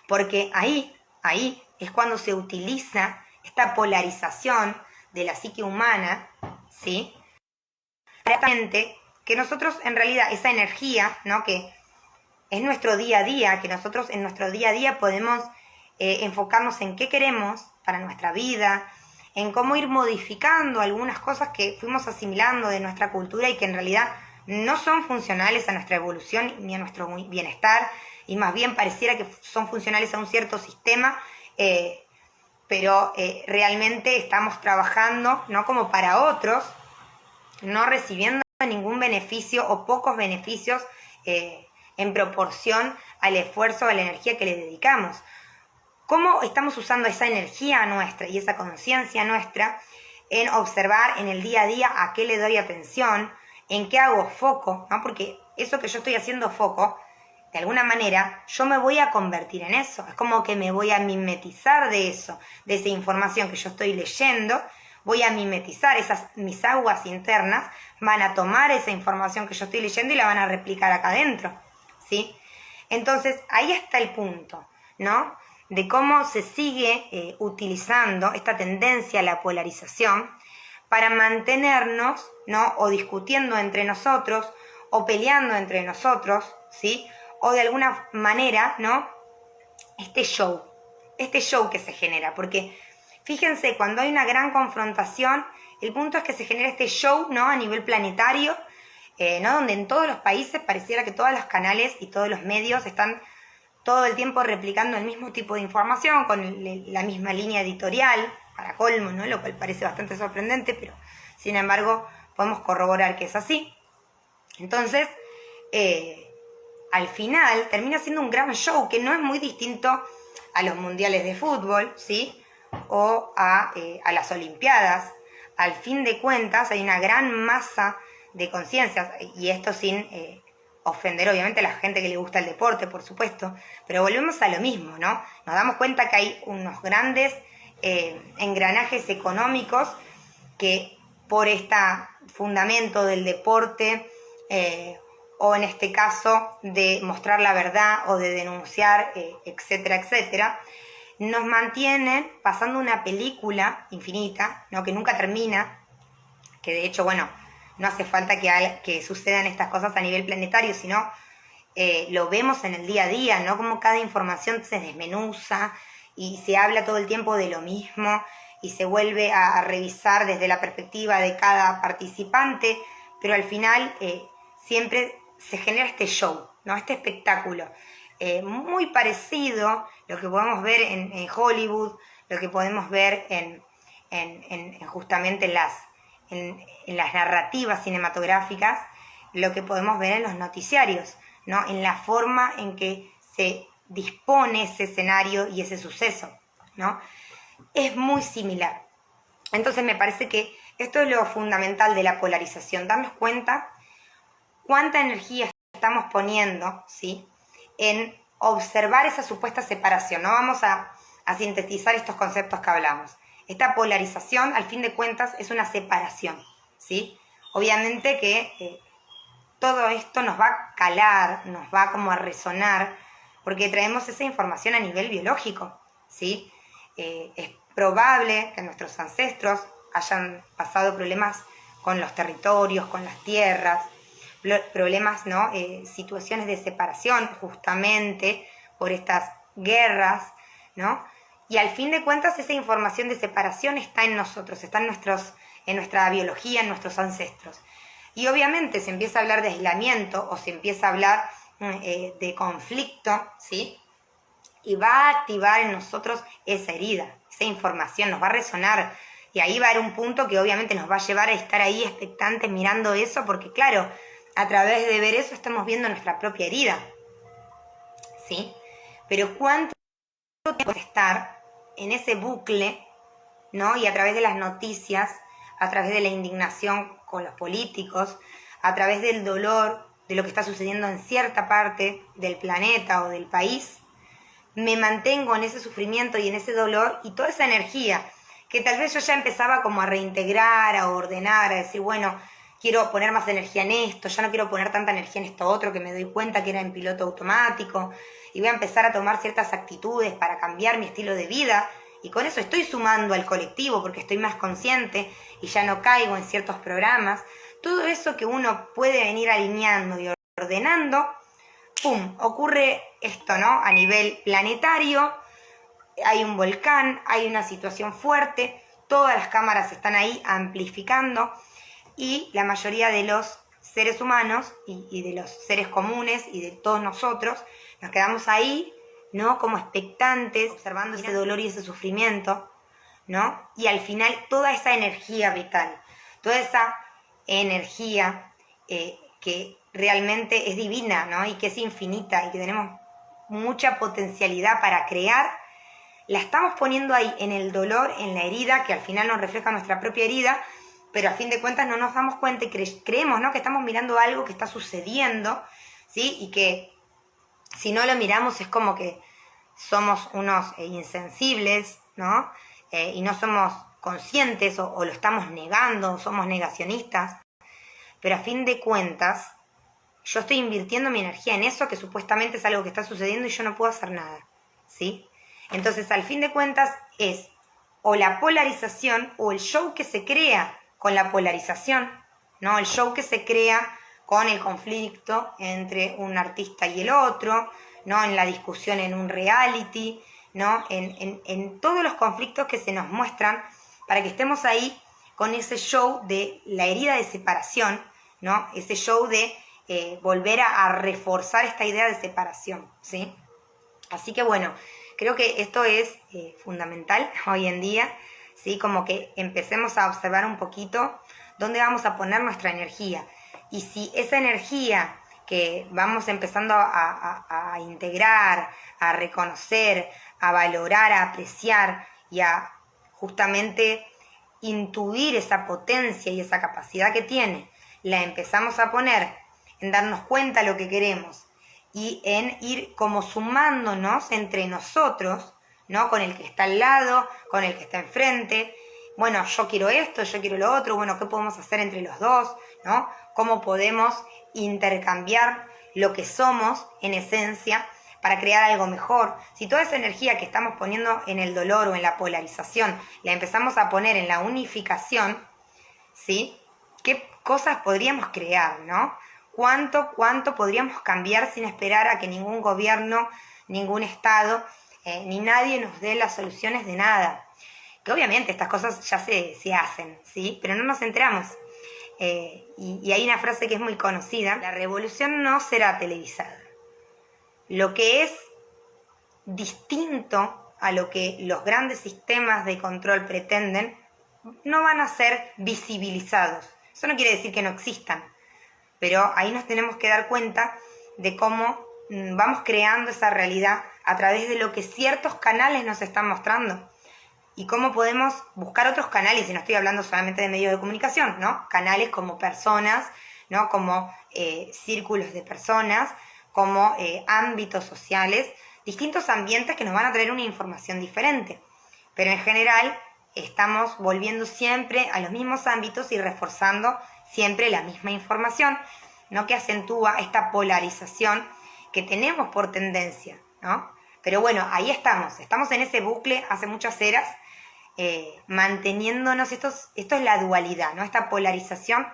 porque ahí es cuando se utiliza esta polarización de la psique humana, ¿sí? Que nosotros en realidad esa energía, ¿no? Que es nuestro día a día, que nosotros en nuestro día a día podemos enfocarnos en qué queremos para nuestra vida, en cómo ir modificando algunas cosas que fuimos asimilando de nuestra cultura y que en realidad no son funcionales a nuestra evolución ni a nuestro bienestar, y más bien pareciera que son funcionales a un cierto sistema, pero realmente estamos trabajando, ¿no? Como para otros, no recibiendo ningún beneficio o pocos beneficios en proporción al esfuerzo, a la energía que le dedicamos. ¿Cómo estamos usando esa energía nuestra y esa conciencia nuestra en observar en el día a día a qué le doy atención, en qué hago foco, ¿no? Porque eso que yo estoy haciendo foco, de alguna manera, yo me voy a convertir en eso. Es como que me voy a mimetizar de eso, de esa información que yo estoy leyendo, voy a mimetizar mis aguas internas, van a tomar esa información que yo estoy leyendo y la van a replicar acá adentro, ¿sí? Entonces, ahí está el punto, ¿no? De cómo se sigue utilizando esta tendencia a la polarización para mantenernos, ¿no? O discutiendo entre nosotros, o peleando entre nosotros, ¿sí? O de alguna manera, ¿no? Este show que se genera, porque fíjense, cuando hay una gran confrontación, el punto es que se genera este show, ¿no? A nivel planetario, ¿no? Donde en todos los países pareciera que todos los canales y todos los medios están todo el tiempo replicando el mismo tipo de información, con la misma línea editorial, para colmo, ¿no? Lo cual parece bastante sorprendente, pero sin embargo podemos corroborar que es así. Entonces, al final termina siendo un gran show que no es muy distinto a los mundiales de fútbol, ¿sí? O a las olimpiadas. Al fin de cuentas hay una gran masa de conciencias, y esto sin ofender obviamente a la gente que le gusta el deporte, por supuesto, pero volvemos a lo mismo, ¿no? Nos damos cuenta que hay unos grandes engranajes económicos que por este fundamento del deporte, o en este caso de mostrar la verdad o de denunciar, etcétera, etcétera, nos mantienen pasando una película infinita, ¿no? Que nunca termina, que de hecho, bueno, no hace falta que sucedan estas cosas a nivel planetario, sino lo vemos en el día a día, ¿no? Como cada información se desmenuza y se habla todo el tiempo de lo mismo y se vuelve a revisar desde la perspectiva de cada participante, pero al final siempre se genera este show, ¿no? Este espectáculo, muy parecido a lo que podemos ver en Hollywood, lo que podemos ver en justamente en las narrativas cinematográficas lo que podemos ver en los noticiarios, ¿no? En la forma en que se dispone ese escenario y ese suceso, ¿no? Es muy similar. Entonces me parece que esto es lo fundamental de la polarización, darnos cuenta cuánta energía estamos poniendo, ¿sí?, en observar esa supuesta separación. No vamos a sintetizar estos conceptos que hablamos. Esta polarización, al fin de cuentas, es una separación, ¿sí? Obviamente que todo esto nos va a calar, nos va como a resonar, porque traemos esa información a nivel biológico, ¿sí? Es probable que nuestros ancestros hayan pasado problemas con los territorios, con las tierras, problemas, ¿no? Situaciones de separación justamente por estas guerras, ¿no? Y al fin de cuentas esa información de separación está en nosotros, está en nuestra biología, en nuestros ancestros. Y obviamente se empieza a hablar de aislamiento o se empieza a hablar de conflicto, ¿sí? Y va a activar en nosotros esa herida, esa información, nos va a resonar. Y ahí va a haber un punto que obviamente nos va a llevar a estar ahí expectantes mirando eso, porque claro, a través de ver eso estamos viendo nuestra propia herida, ¿sí? Pero ¿cuánto tiempo estar en ese bucle, ¿no? Y a través de las noticias, a través de la indignación con los políticos, a través del dolor de lo que está sucediendo en cierta parte del planeta o del país, me mantengo en ese sufrimiento y en ese dolor y toda esa energía que tal vez yo ya empezaba como a reintegrar, a ordenar, a decir, bueno, quiero poner más energía en esto, ya no quiero poner tanta energía en esto otro que me doy cuenta que era en piloto automático, y voy a empezar a tomar ciertas actitudes para cambiar mi estilo de vida, y con eso estoy sumando al colectivo porque estoy más consciente y ya no caigo en ciertos programas. Todo eso que uno puede venir alineando y ordenando, ¡pum!, ocurre esto, ¿no? A nivel planetario, hay un volcán, hay una situación fuerte, todas las cámaras están ahí amplificando y la mayoría de los seres humanos y de los seres comunes y de todos nosotros nos quedamos ahí, ¿no? Como expectantes, observando ese dolor y ese sufrimiento, ¿no? Y al final toda esa energía vital, toda esa energía que realmente es divina, ¿no? Y que es infinita y que tenemos mucha potencialidad para crear, la estamos poniendo ahí en el dolor, en la herida, que al final nos refleja nuestra propia herida, pero a fin de cuentas no nos damos cuenta y creemos, ¿no?, que estamos mirando algo que está sucediendo, ¿sí? Y que si no lo miramos es como que somos unos insensibles, ¿no? Y no somos conscientes o lo estamos negando, somos negacionistas, pero a fin de cuentas yo estoy invirtiendo mi energía en eso que supuestamente es algo que está sucediendo y yo no puedo hacer nada, ¿sí? Entonces, al fin de cuentas, es o la polarización o el show que se crea con la polarización, ¿no? El show que se crea con el conflicto entre un artista y el otro, ¿no? En la discusión en un reality, ¿no? En todos los conflictos que se nos muestran para que estemos ahí con ese show de la herida de separación, ¿no? Ese show de volver a reforzar esta idea de separación, ¿sí? Así que bueno, creo que esto es fundamental hoy en día, ¿sí? Como que empecemos a observar un poquito dónde vamos a poner nuestra energía. Y si esa energía que vamos empezando a integrar, a reconocer, a valorar, a apreciar y a justamente intuir esa potencia y esa capacidad que tiene, la empezamos a poner en darnos cuenta de lo que queremos y en ir como sumándonos entre nosotros, ¿no? Con el que está al lado, con el que está enfrente. Bueno, yo quiero esto, yo quiero lo otro, bueno, ¿qué podemos hacer entre los dos? ¿No? ¿Cómo podemos intercambiar lo que somos en esencia para crear algo mejor? Si toda esa energía que estamos poniendo en el dolor o en la polarización la empezamos a poner en la unificación, ¿sí? ¿Qué cosas podríamos crear, no? ¿Cuánto podríamos cambiar sin esperar a que ningún gobierno, ningún Estado, ni nadie nos dé las soluciones de nada? Que obviamente estas cosas ya se hacen, ¿sí? Pero no nos enteramos. Y hay una frase que es muy conocida: la revolución no será televisada. Lo que es distinto a lo que los grandes sistemas de control pretenden no van a ser visibilizados. Eso no quiere decir que no existan, pero ahí nos tenemos que dar cuenta de cómo vamos creando esa realidad a través de lo que ciertos canales nos están mostrando y cómo podemos buscar otros canales, y no estoy hablando solamente de medios de comunicación, ¿no? Canales como personas, ¿no? Como círculos de personas, como ámbitos sociales, distintos ambientes que nos van a traer una información diferente. Pero en general estamos volviendo siempre a los mismos ámbitos y reforzando siempre la misma información, ¿no? Que acentúa esta polarización que tenemos por tendencia, ¿no? Pero bueno, ahí estamos en ese bucle hace muchas eras, manteniéndonos, esto es la dualidad, ¿no? Esta polarización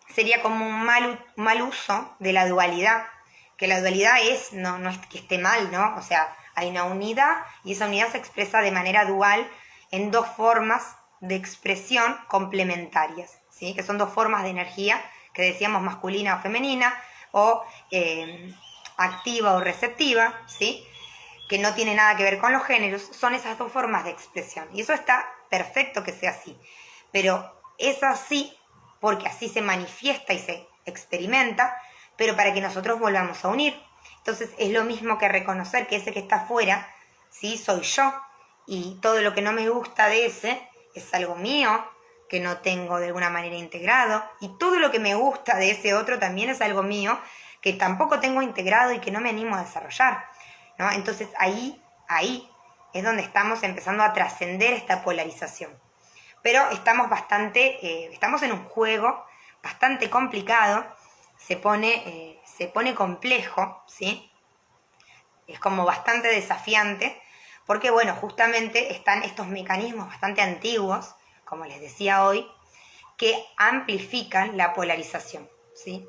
sería como un mal uso de la dualidad, que la dualidad no es que esté mal, ¿no? O sea, hay una unidad y esa unidad se expresa de manera dual en dos formas de expresión complementarias, ¿sí? Que son dos formas de energía, que decíamos masculina o femenina, o activa o receptiva, ¿sí? Que no tiene nada que ver con los géneros, son esas dos formas de expresión. Y eso está perfecto que sea así, pero es así porque así se manifiesta y se experimenta, pero para que nosotros volvamos a unir. Entonces es lo mismo que reconocer que ese que está afuera, ¿sí? Soy yo, y todo lo que no me gusta de ese es algo mío, que no tengo de alguna manera integrado, y todo lo que me gusta de ese otro también es algo mío, que tampoco tengo integrado y que no me animo a desarrollar, ¿no? Entonces ahí es donde estamos empezando a trascender esta polarización. Pero estamos en un juego bastante complicado, se pone complejo, ¿sí? Es como bastante desafiante, porque bueno, justamente están estos mecanismos bastante antiguos, como les decía hoy, que amplifican la polarización, ¿sí?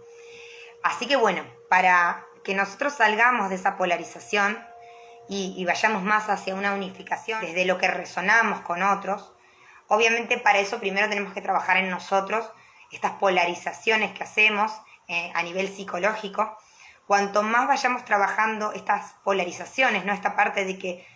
Así que bueno, para que nosotros salgamos de esa polarización y vayamos más hacia una unificación desde lo que resonamos con otros, obviamente para eso primero tenemos que trabajar en nosotros, estas polarizaciones que hacemos a nivel psicológico. Cuanto más vayamos trabajando estas polarizaciones, ¿no? Esta parte de que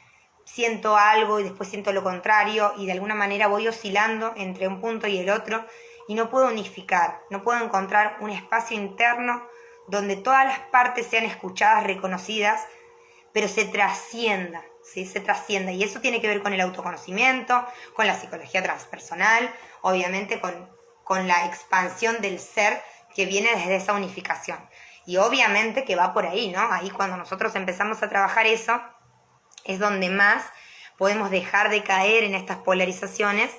siento algo y después siento lo contrario y de alguna manera voy oscilando entre un punto y el otro y no puedo unificar, no puedo encontrar un espacio interno donde todas las partes sean escuchadas, reconocidas, pero se trascienda, ¿sí? Se trascienda. Y eso tiene que ver con el autoconocimiento, con la psicología transpersonal, obviamente con la expansión del ser que viene desde esa unificación. Y obviamente que va por ahí, ¿no? Ahí cuando nosotros empezamos a trabajar eso, es donde más podemos dejar de caer en estas polarizaciones,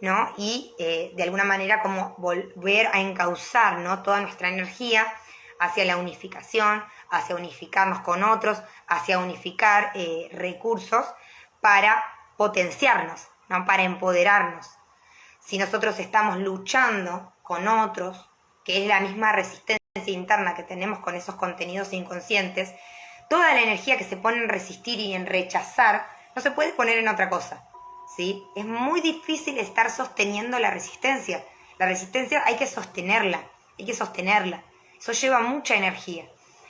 ¿no? Y de alguna manera como volver a encauzar, ¿no? Toda nuestra energía hacia la unificación, hacia unificarnos con otros, hacia unificar recursos para potenciarnos, ¿no? Para empoderarnos. Si nosotros estamos luchando con otros, que es la misma resistencia interna que tenemos con esos contenidos inconscientes, toda la energía que se pone en resistir y en rechazar no se puede poner en otra cosa, ¿sí? Es muy difícil estar sosteniendo la resistencia. La resistencia hay que sostenerla. Eso lleva mucha energía.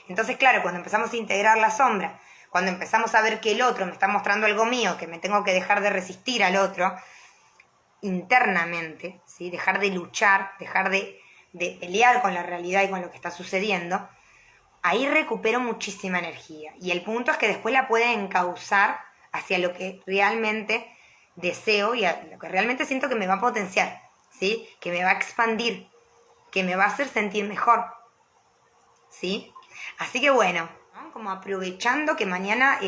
Entonces, claro, cuando empezamos a integrar la sombra, cuando empezamos a ver que el otro me está mostrando algo mío, que me tengo que dejar de resistir al otro internamente, ¿sí? Dejar de luchar, dejar de pelear con la realidad y con lo que está sucediendo, ahí recupero muchísima energía. Y el punto es que después la puede encauzar hacia lo que realmente deseo y a lo que realmente siento que me va a potenciar, ¿sí? Que me va a expandir, que me va a hacer sentir mejor, ¿sí? Así que bueno, ¿no? Como aprovechando que mañana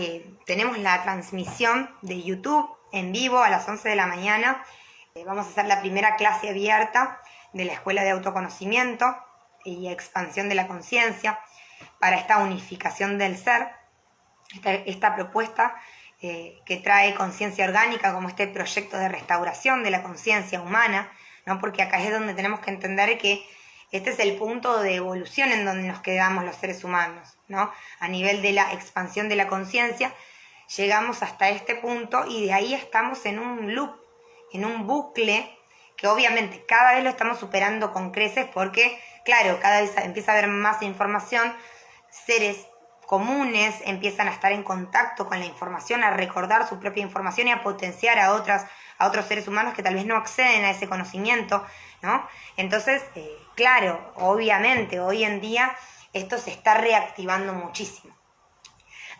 tenemos la transmisión de YouTube en vivo a las 11 de la mañana, vamos a hacer la primera clase abierta de la Escuela de Autoconocimiento y Expansión de la Conciencia para esta unificación del ser, esta propuesta que trae conciencia orgánica como este proyecto de restauración de la conciencia humana, ¿no? Porque acá es donde tenemos que entender que este es el punto de evolución en donde nos quedamos los seres humanos, ¿no? A nivel de la expansión de la conciencia, llegamos hasta este punto y de ahí estamos en un loop, en un bucle, que obviamente cada vez lo estamos superando con creces porque, claro, cada vez empieza a haber más información, seres comunes, empiezan a estar en contacto con la información, a recordar su propia información y a potenciar a otros seres humanos que tal vez no acceden a ese conocimiento, ¿no? Entonces, claro, obviamente, hoy en día esto se está reactivando muchísimo.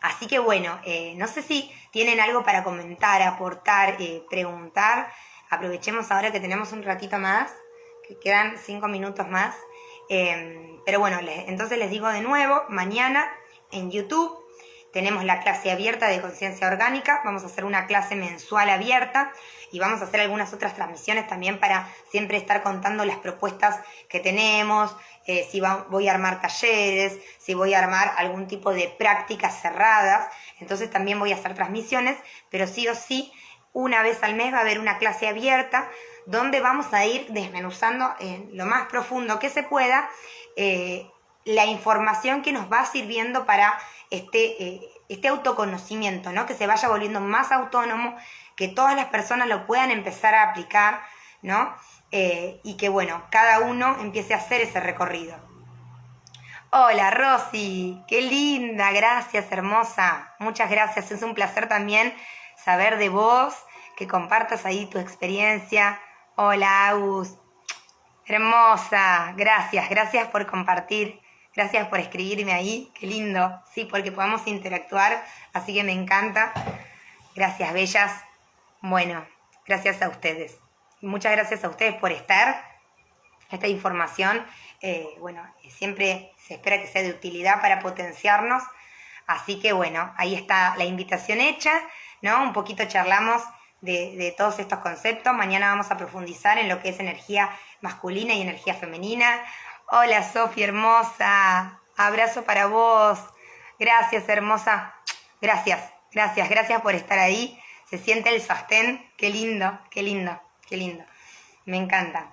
Así que bueno, no sé si tienen algo para comentar, aportar, preguntar. Aprovechemos ahora que tenemos un ratito más, que quedan 5 minutos más. Pero bueno, entonces les digo de nuevo, mañana en YouTube tenemos la clase abierta de conciencia orgánica. Vamos a hacer una clase mensual abierta y vamos a hacer algunas otras transmisiones también para siempre estar contando las propuestas que tenemos, si voy a armar talleres, si voy a armar algún tipo de prácticas cerradas. Entonces también voy a hacer transmisiones, pero sí o sí, una vez al mes va a haber una clase abierta donde vamos a ir desmenuzando en lo más profundo que se pueda la información que nos va sirviendo para este autoconocimiento, ¿no? Que se vaya volviendo más autónomo, que todas las personas lo puedan empezar a aplicar, ¿no? Y que, bueno, cada uno empiece a hacer ese recorrido. Hola, Rosy, qué linda, gracias, hermosa, muchas gracias. Es un placer también saber de vos, que compartas ahí tu experiencia. Hola, Agus, hermosa, gracias por compartir. Gracias por escribirme ahí, qué lindo, sí, porque podamos interactuar, así que me encanta. Gracias, bellas. Bueno, gracias a ustedes. Muchas gracias a ustedes por estar. Esta información, siempre se espera que sea de utilidad para potenciarnos. Así que bueno, ahí está la invitación hecha, ¿no? Un poquito charlamos de todos estos conceptos. Mañana vamos a profundizar en lo que es energía masculina y energía femenina. Hola, Sofi, hermosa. Abrazo para vos. Gracias, hermosa. Gracias por estar ahí. Se siente el sostén. Qué lindo. Me encanta.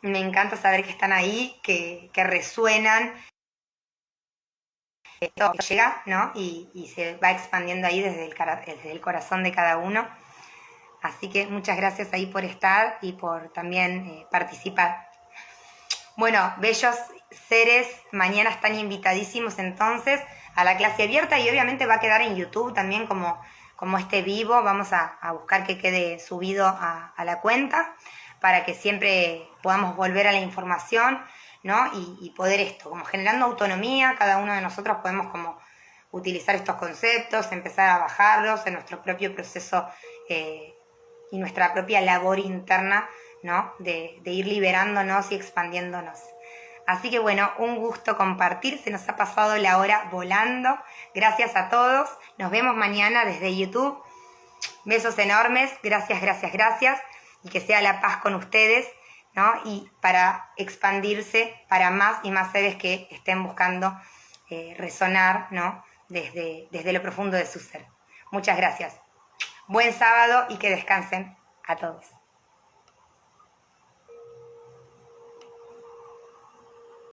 Me encanta saber que están ahí, que resuenan. Esto llega, ¿no? Y se va expandiendo ahí desde el corazón de cada uno. Así que muchas gracias ahí por estar y por también participar. Bueno, bellos seres, mañana están invitadísimos entonces a la clase abierta y obviamente va a quedar en YouTube también como este vivo. Vamos a buscar que quede subido a la cuenta para que siempre podamos volver a la información, ¿no? Y poder esto, como generando autonomía, cada uno de nosotros podemos como utilizar estos conceptos, empezar a bajarlos en nuestro propio proceso y nuestra propia labor interna, ¿no? De ir liberándonos y expandiéndonos. Así que bueno, un gusto compartir, se nos ha pasado la hora volando. Gracias a todos, nos vemos mañana desde YouTube. Besos enormes, gracias, y que sea la paz con ustedes, ¿no? Y para expandirse para más y más seres que estén buscando resonar, ¿no? Desde lo profundo de su ser. Muchas gracias. Buen sábado y que descansen a todos.